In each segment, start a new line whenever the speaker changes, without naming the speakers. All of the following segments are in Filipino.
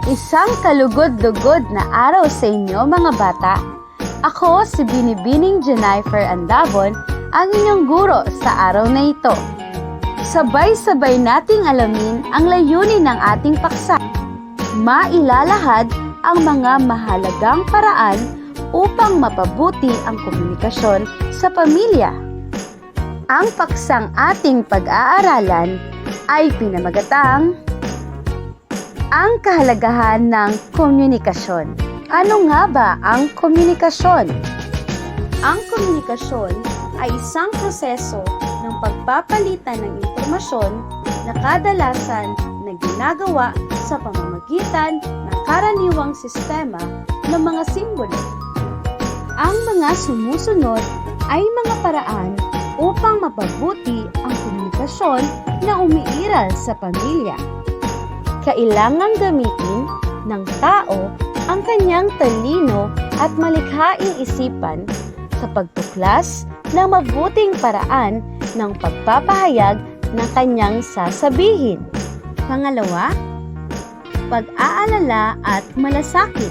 Isang kalugod-lugod na araw sa inyo mga bata. Ako si Binibining Jennifer Andavon, ang inyong guro sa araw na ito. Sabay-sabay nating alamin ang layunin ng ating paksa. Mailalahad ang mga mahalagang paraan upang mapabuti ang komunikasyon sa pamilya. Ang paksang ating pag-aaralan ay pinamagatang ang kahalagahan ng komunikasyon. Ano nga ba ang komunikasyon? Ang komunikasyon ay isang proseso ng pagpapalitan ng impormasyon na kadalasan na ginagawa sa pamamagitan ng karaniwang sistema ng mga simbolo. Ang mga sumusunod ay mga paraan upang mapabuti ang komunikasyon na umiiral sa pamilya. Kailangang gamitin ng tao ang kanyang talino at malikhaing isipan sa pagtuklas ng mabuting paraan ng pagpapahayag ng kanyang sasabihin. Pangalawa, pag-aalala at malasakit.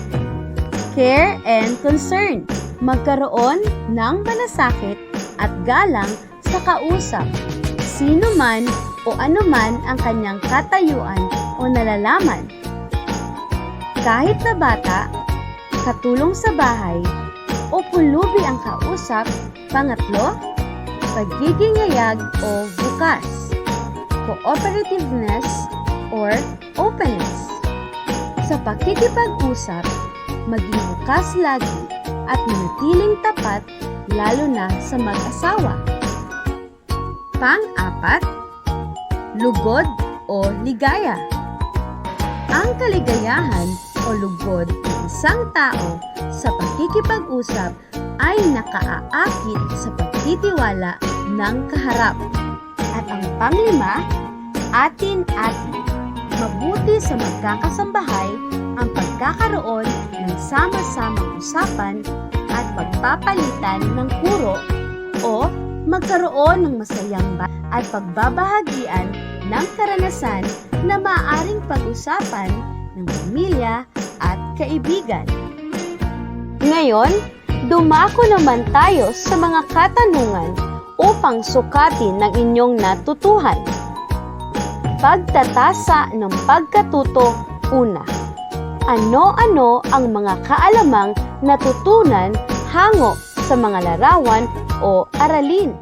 Care and concern. Magkaroon ng malasakit at galang sa kausap, sino man o anuman ang kanyang katayuan o nalalaman. Kahit na bata, katulong sa bahay, o pulubi ang kausap. Pangatlo, pagiging yayag o bukas. Cooperativeness or openness. Sa pakikipag-usap, maging bukas lagi at manatiling tapat lalo na sa mag-asawa. Pang-apat, lugod o ligaya. Ang kaligayahan o lugod ng isang tao sa pakikipag-usap ay nakaaakit sa pagtitiwala ng kaharap. At ang panglima, atin-atin. Mabuti sa magkakasambahay ang pagkakaroon ng sama-samang usapan at pagpapalitan ng puro o magkaroon ng masayang at pagbabahagian ng karanasan na maaaring pag-usapan ng pamilya at kaibigan. Ngayon, dumako naman tayo sa mga katanungan upang sukatin ng inyong natutuhan. Pagtatasa ng pagkatuto. Una, ano-ano ang mga kaalamang natutunan hango sa mga larawan o aralin?